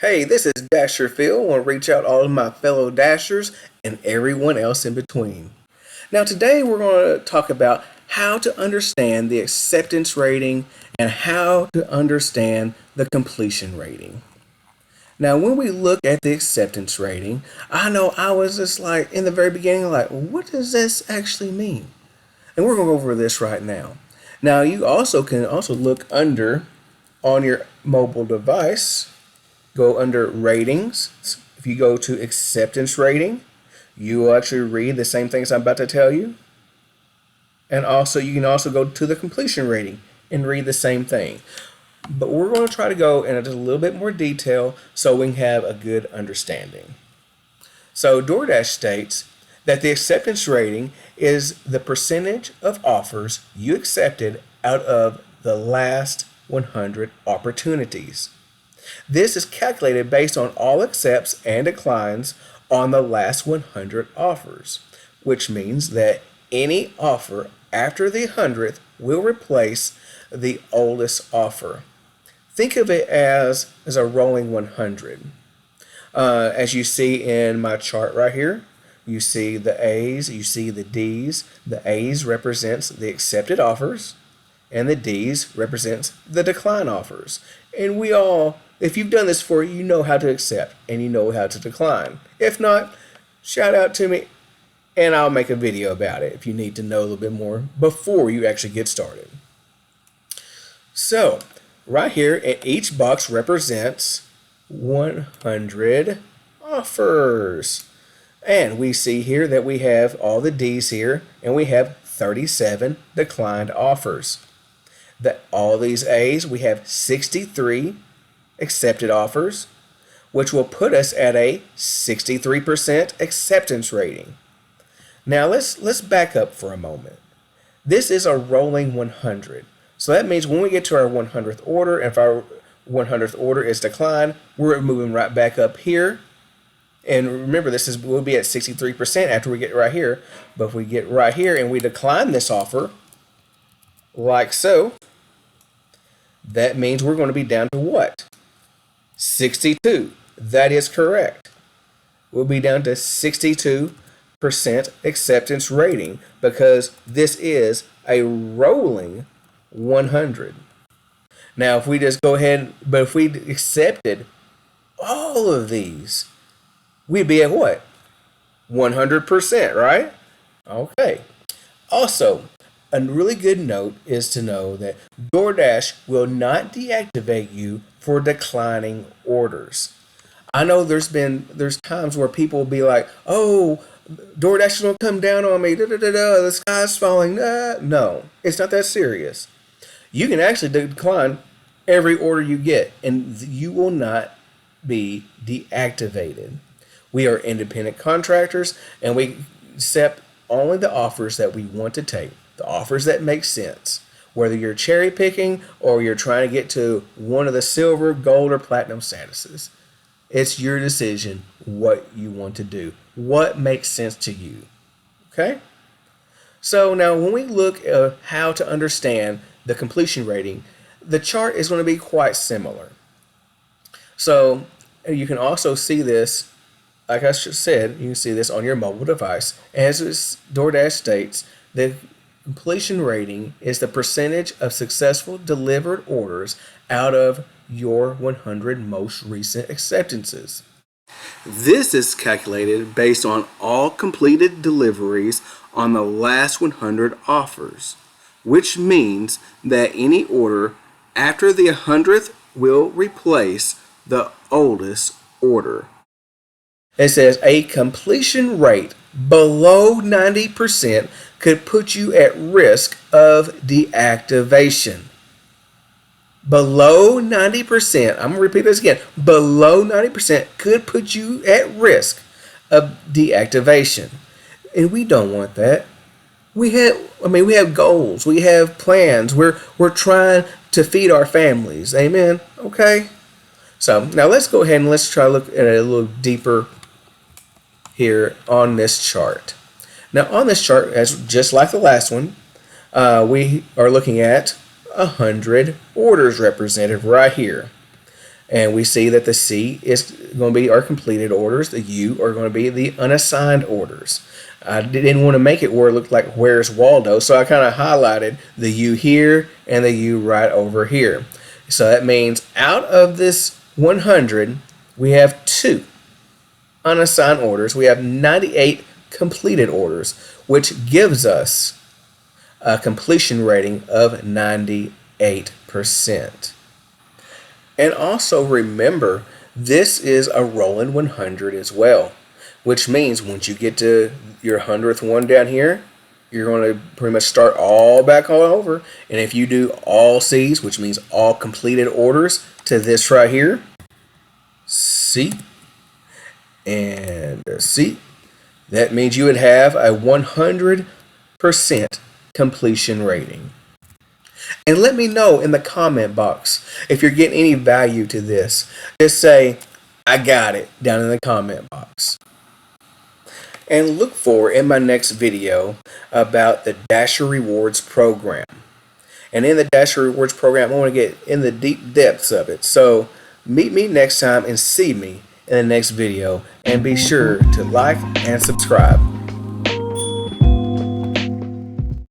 Hey, this is Dasher Phil. I want to reach out to all of my fellow Dashers and everyone else in between. Now, today we're going to talk about how to understand the acceptance rating and how to understand the completion rating. Now, when we look at the acceptance rating, I know I was just like in the very beginning, like, what does this actually mean? And we're going to go over this right now. Now, you also can look under on your mobile device. Go under ratings. If you go to acceptance rating, you will actually read the same things I'm about to tell you. And also, you can also go to the completion rating and read the same thing. But we're going to try to go into a little bit more detail so we can have a good understanding. So Doordash states that the acceptance rating is the percentage of offers you accepted out of the last 100 opportunities. This is calculated based on all accepts and declines on the last 100 offers, which means that any offer after the 100th will replace the oldest offer. Think of it as a rolling 100. As you see in my chart right here, you see the A's, you see the D's. The A's represents the accepted offers, and the D's represents the decline offers. And we all, if you've done this before, you know how to accept and you know how to decline. If not, shout out to me and I'll make a video about it if you need to know a little bit more before you actually get started. So, right here, each box represents 100 offers. And we see here that we have all the D's here, and we have 37 declined offers. All these A's, we have 63 accepted offers, which will put us at a 63% acceptance rating. Now let's back up for a moment. This is a rolling 100. So that means when we get to our 100th order, and if our 100th order is declined, we're moving right back up here. And remember, we'll be at 63% after we get right here. But if we get right here and we decline this offer, like so, that means we're going to be down to what? 62. That is correct. We'll be down to 62% acceptance rating because this is a rolling 100. Now, if we just go ahead, but if we accepted all of these, we'd be at what? 100%, right? Okay. Also, a really good note is to know that Doordash will not deactivate you for declining orders. I know there's times where people will be like, "Oh, DoorDash will come down on me. Da, da, da, da, the sky's falling." No, it's not that serious. You can actually decline every order you get, and you will not be deactivated. We are independent contractors, and we accept only the offers that we want to take, the offers that make sense. Whether you're cherry picking or you're trying to get to one of the silver, gold, or platinum statuses, it's your decision what you want to do, what makes sense to you. Okay? So now when we look at how to understand the completion rating, the chart is going to be quite similar. So you can also see this, like I said, you can see this on your mobile device. As Doordash states, the completion rating is the percentage of successful delivered orders out of your 100 most recent acceptances. This is calculated based on all completed deliveries on the last 100 offers, which means that any order after the 100th will replace the oldest order. It says a completion rate below 90% could put you at risk of deactivation. Below 90%, I'm going to repeat this again, below 90% could put you at risk of deactivation. And we don't want that. We have goals, we have plans, we're trying to feed our families. Amen. Okay? So now let's go ahead and let's try to look at it a little deeper here on this chart. Now on this chart, as just like the last one, we are looking at 100 orders represented right here. And we see that the C is going to be our completed orders. The U are going to be the unassigned orders. I didn't want to make it where it looked like where's Waldo, so I kind of highlighted the U here and the U right over here. So that means out of this 100, we have 2 unassigned orders. We have 98 completed orders, which gives us a completion rating of 98%. And also remember, this is a rolling 100 as well, which means once you get to your 100th one down here, you're going to pretty much start all back all over. And if you do all C's, which means all completed orders to this right here, C and C, that means you would have a 100% completion rating. And let me know in the comment box if you're getting any value to this. Just say, I got it, down in the comment box. And look for in my next video about the Dasher Rewards program. And in the Dasher Rewards program, I want to get in the deep depths of it. So meet me next time and see me in the next video. And be sure to like and subscribe.